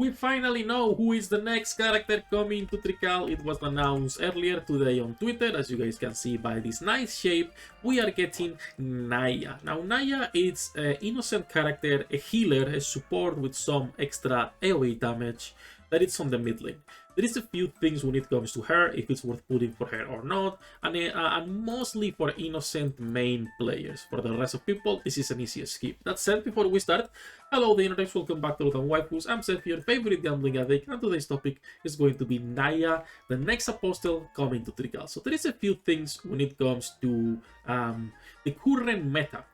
We finally know who is the next character coming to Trickcal. It was announced earlier today on Twitter. As you guys can see by this nice shape, we are getting Naia. Now Naia is an innocent character, a healer, a support with some extra AoE damage that is on the mid lane. There is a few things when it comes to her, if it's worth putting for her or not, and mostly for innocent main players. For the rest of people, this is an easy skip. That said, before we start, hello the internet, welcome back to Waifus. I'm Sefhi, your favorite gambling addict, and today's topic is going to be Naia, the next apostle coming to Trickcal. So there is a few things when it comes to the current meta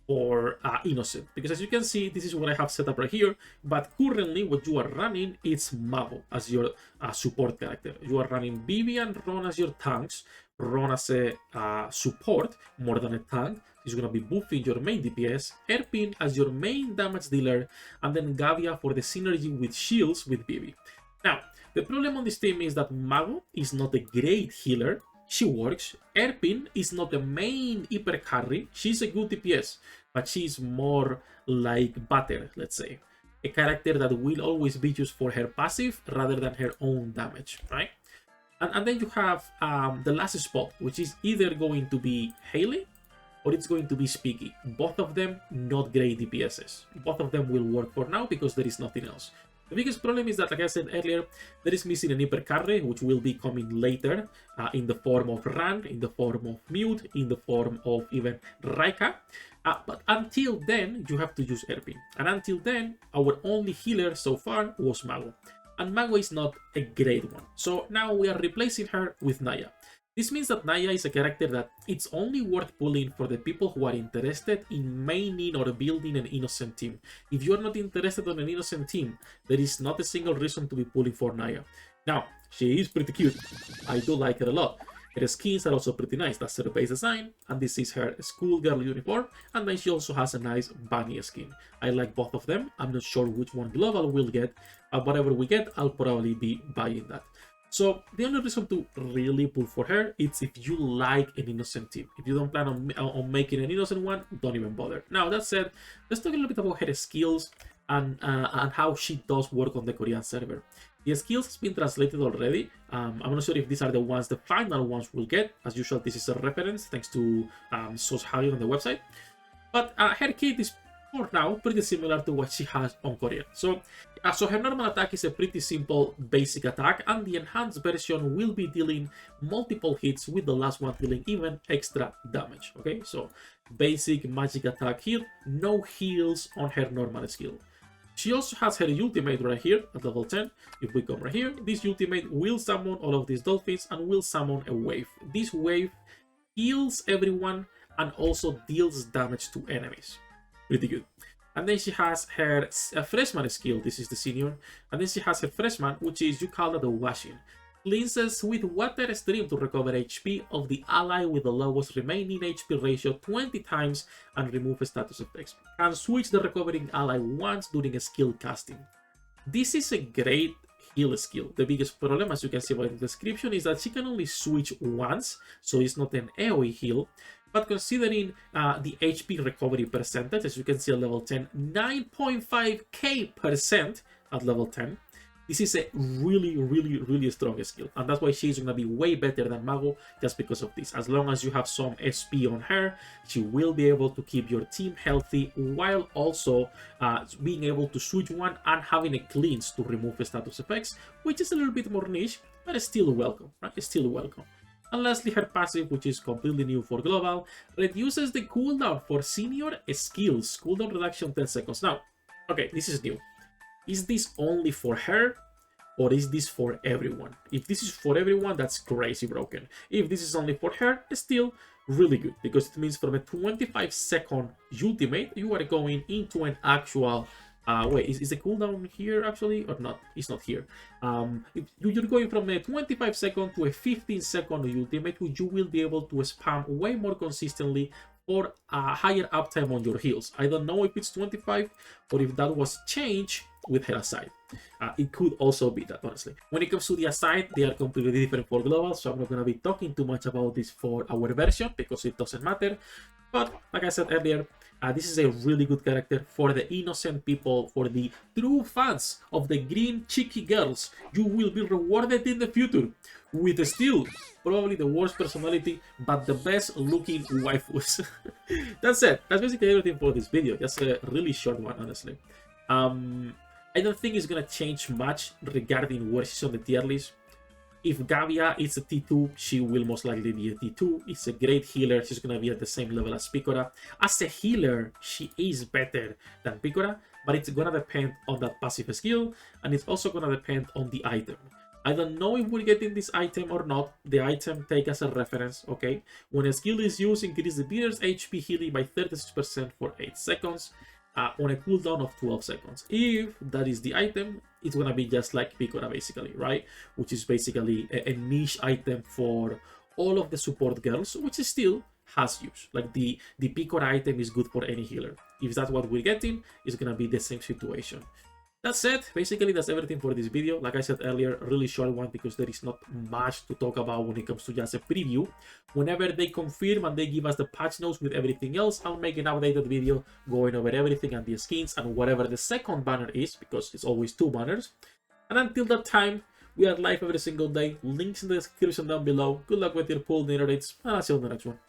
for innocent, because as you can see, this is what I have set up right here. But currently what you are running is Mago as your support character. You are running Vivi and Ron as your tanks, Ron as a support more than a tank. He's going to be buffing your main DPS, Erpin as your main damage dealer, and then Gavia for the synergy with shields with Vivi. Now the problem on this team is that Mago is not a great healer. She works. Erpin is not the main hyper carry. She's a good DPS, but she's more like Butter, let's say. A character that will always be used for her passive rather than her own damage, right? And then you have the last spot, which is either going to be Hayley or it's going to be Speaky. Both of them not great DPSs. Both of them will work for now because there is nothing else. The biggest problem is that, like I said earlier, there is missing an hyper carry, which will be coming later in the form of Rand, in the form of Mute, in the form of even Raika. But until then, you have to use Erpin. And until then, our only healer so far was Mago. And Mago is not a great one. So now we are replacing her with Naia. This means that Naia is a character that it's only worth pulling for the people who are interested in maining or building an innocent team. If you're not interested in an innocent team, there is not a single reason to be pulling for Naia. Now, she is pretty cute. I do like her a lot. Her skins are also pretty nice. That's her base design, and this is her schoolgirl uniform, and then she also has a nice bunny skin. I like both of them. I'm not sure which one global we'll get. Whatever we get, I'll probably be buying that. So the only reason to really pull for her is if you like an innocent team. If you don't plan on making an innocent one, don't even bother. Now that said, let's talk a little bit about her skills and how she does work on the Korean server. The skills has been translated already. I'm not sure if these are the ones, the final ones we'll get. As usual, this is a reference thanks to Source Hagi on the website. But her kit is for now pretty similar to what she has on Korea. So her normal attack is a pretty simple basic attack, and the enhanced version will be dealing multiple hits, with the last one dealing even extra damage. Okay, so basic magic attack hit, no heals on her normal skill. She also has her ultimate right here at level 10. If we come right here, this ultimate will summon all of these dolphins and will summon a wave. This wave heals everyone and also deals damage to enemies. Pretty good. And then she has her freshman skill. This is the senior. And then she has her freshman, which is, you call it a washing. Cleanses with water stream to recover HP of the ally with the lowest remaining HP ratio 20 times and remove status effects. Can switch the recovering ally once during a skill casting. This is a great heal skill. The biggest problem, as you can see by the description, is that she can only switch once, so it's not an AoE heal. But considering the HP recovery percentage, as you can see at level 10, 9.5k% at level 10, this is a really strong skill. And that's why she's going to be way better than Mago, just because of this. As long as you have some SP on her, she will be able to keep your team healthy, while also being able to switch one and having a cleanse to remove status effects, which is a little bit more niche, but it's still welcome, right? It's still welcome. And lastly, her passive, which is completely new for global, reduces the cooldown for senior skills. Cooldown reduction 10 seconds. Now, okay, this is new. Is this only for her, or is this for everyone? If this is for everyone, that's crazy broken. If this is only for her, it's still really good, because it means from a 25-second ultimate, you are going into an actual wait, is the cooldown here actually or not? It's not here. You're going from a 25-second to a 15-second ultimate, which you will be able to spam way more consistently for a higher uptime on your heals. I don't know if it's 25 or if that was changed with her aside. It could also be that, honestly. When it comes to the aside, they are completely different for global, so I'm not going to be talking too much about this for our version because it doesn't matter. But like I said earlier, This is a really good character for the innocent people, for the true fans of the green cheeky girls. You will be rewarded in the future with still probably the worst personality but the best looking waifus. That's it. That's basically everything for this video. Just a really short one, honestly. I don't think it's gonna change much regarding where she's on the tier list. If Gavia is a T2, she will most likely be a T2. It's a great healer. She's going to be at the same level as Picora. As a healer, she is better than Picora, but it's going to depend on that passive skill, and it's also going to depend on the item. I don't know if we're getting this item or not. The item take as a reference, okay? When a skill is used, increase the beater's HP healing by 36% for 8 seconds. On a cooldown of 12 seconds. If that is the item, it's gonna be just like Picora basically, right? Which is basically a niche item for all of the support girls, which still has use. Like the Picora item is good for any healer. If that's what we're getting, it's gonna be the same situation. That's it. Basically, that's everything for this video. Like I said earlier, really short one because there is not much to talk about when it comes to just a preview. Whenever they confirm and they give us the patch notes with everything else, I'll make an updated video going over everything and the skins and whatever the second banner is, because it's always 2 banners. And until that time, we are live every single day. Links in the description down below. Good luck with your pool, Netherrates, and I'll see you on the next one.